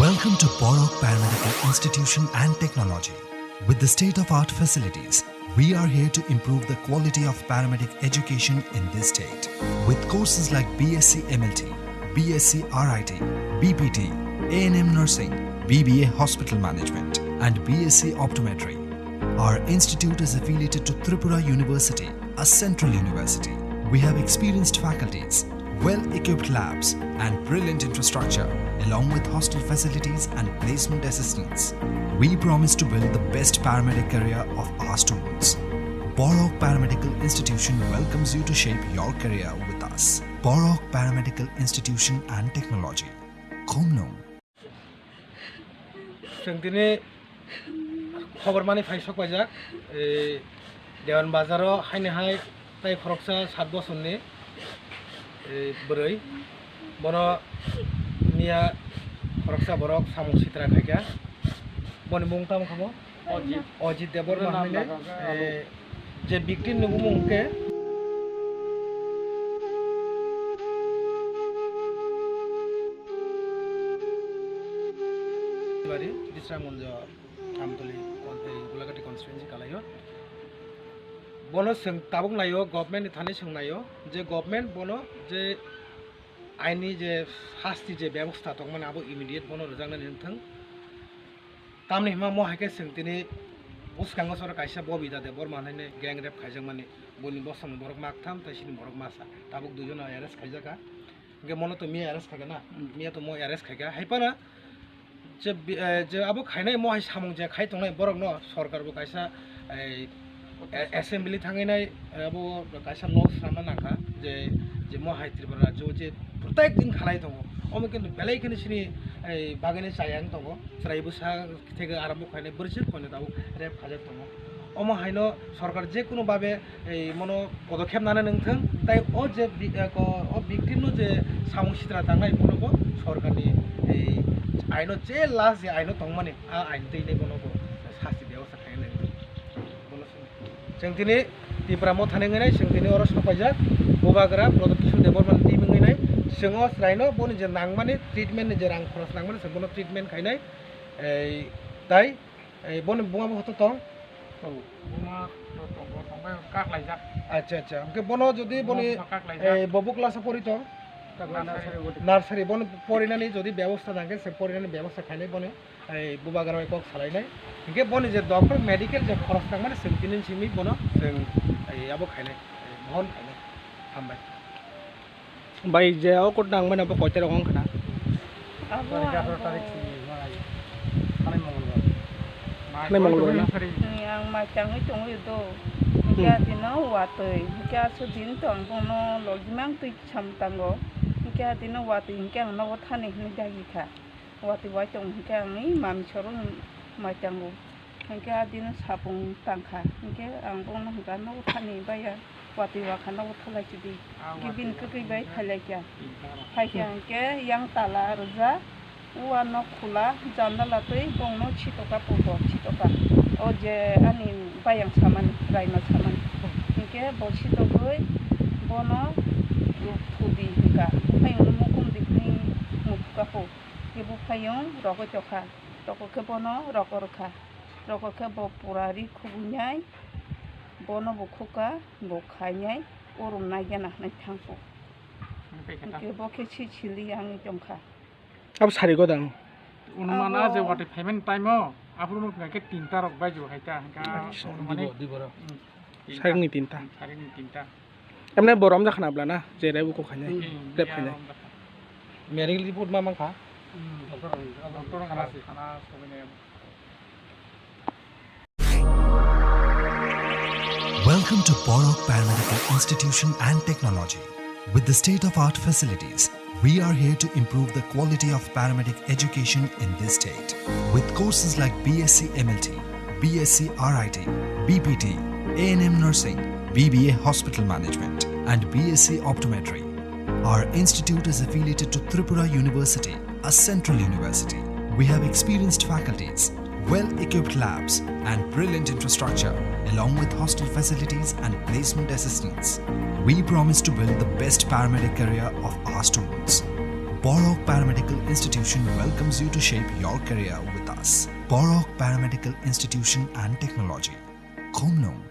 Welcome to Borok Paramedical Institution and Technology. With the state-of-art facilities, we are here to improve the quality of paramedic education in this state. With courses like BSc MLT, BSc RIT, BPT, A&M Nursing, BBA Hospital Management, and BSc Optometry. Our institute is affiliated to Tripura University, a central university. We have experienced faculties, well-equipped labs, and brilliant infrastructure, along with hostel facilities and placement assistance. We promise to build the best paramedic career of our students. Borok Paramedical Institution welcomes you to shape your career with us. Borok Paramedical Institution and Technology. Khomnong. जोंदिनै खबर मानि फाइसक बाजाक देवान बाजाराव हायनोहाय ताइ खरकसा 7 बोसोरनि बोरै बनो निया खरकसा बरक सामु सित्रा खायगा बनि मुंताम खमो अजित देवर माहने जे बिक्टिन नुगु मुंके बारी दिसरा मुंज आमतली गुलाघाटी कन्स्टिट्युएन्सि कालायो बनो सों ताबुक नायो गभर्नमेन्ट थाने सोंनायो जे गभर्नमेन्ट बनो जे आइनि जे शास्ति जे व्यवस्था दं माने आबो इमिडिएट बनो रजांना नोंथां तामनि हिमा म हायके सोंतिनि उसकांग सर कायसा बबिदा दे बर मानैने गैंग रेप खायजों माने बनि बसम बरक मागथाम ताइसिनि बरक मासा ताबुक दुजन अरेस्ट खायजाका गे मनो तो मी अरेस्ट खायगा ना मिया तो म अरेस्ट खायगा हायपाना जे आबो खायनाय म हाय सामं जे खाय तंनाय बरक न सरकार बो कायसा एसेम्बली थांनाय आबो कायसा लस रामा नाखा जे म हाय त्रिपुरा राज्य जे प्रत्येक दिन खानाय दङ अमे किन्तु बेलायखिनि सिनि बागैनि जायां दङ फ्रायबो सा थेगे आराम खायनाय बोरसे खने दाबो रेप खाजाक दङ अमा हायनो सरकार जे कुनु भाबे मनो पदक्षेप नाने नोंथां ताइ अ जे अ बिक्टिमनो जे सामु सित्रा थांनाय बनोबो सरकारनि आइनो जे लास्ट जे आइनो दं माने आ आइन दैने बनोबो सासि व्यवस्था खायनो जों दिनै त्रिपुरा म थानाय जों दिनै अर सफायजाक बबाग्रा प्रदीप किशोर देवबर्मन टीम ngैनाय जोङो रायनो बनि जे नांमाने ट्रिटमेन्ट जे रां खरस नांमाने जों बनो ट्रिटमेन्ट खायनाय ताइ बनि बुङाबो हतो दं औ बुङा दंबाय काक लायजाक अच्छा अच्छा ओमके बनो जदि बनि बबु क्लास परितो नार्सारि बन परिनानै जदि व्यवस्था नांगे से परिनानै व्यवस्था खायनाय बने बुबाग्रा एक सालायनाय ओंके बनि जे डक्टर मेडिकेल जे खरस नांमाने जों दिनै सिमि बनो जों आबो खायनाय महन खायनाय हामबाय बाय जे अ कोट नांमाने अब कयता रकम खाना अब 11 तारिख खानाय मंगलबार yang macam itu itu jika dino watoi jika sudin tong kono logimang tu samtango jika dino watoi jika no thani ni jagi kha watoi wa tong jika ni mam choro macam jika dino sapung tangkha jika ang kono jika no thani baya watoi wa khana thalai chidi gibin kai bai thalai kya khaikya ke yang tala roja uano khula jandala tui bongno chitoka puto chitoka oje ani bayang saman raima saman ke bolsito goi bono thudi ka payung mukum dikni muka po ke bu payung roko chokha toko ke bono roko ke bo purari khubunyai bono bu khuka bo khanyai orum naigena nai thangpo ke bo ke chili ang jomkha अब सारी को दांग उन्माना जे वाटे payment time हो आपन मन के 3टा रक बाजो हाइता माने सारिनि 3टा एमने बरम जाखनाब्ला ना जेरै बुको खायनाय लेप खायनाय मेडिकल रिपोर्ट मा मांखा डॉक्टर खाना सबिने Welcome to Borok Paramedical Institution and Technology. With the state-of-art facilities, we are here to improve the quality of paramedic education in this state. With courses like BSc MLT, BSc RIT, BPT, A&M Nursing, BBA Hospital Management, and BSc Optometry. Our institute is affiliated to Tripura University, a central university. We have experienced faculties, well-equipped labs, and brilliant infrastructure, along with hostel facilities and placement assistance. We promise to build the best paramedic career of our students. Borok Paramedical Institution welcomes you to shape your career with us. Borok Paramedical Institution and Technology. Khomnong.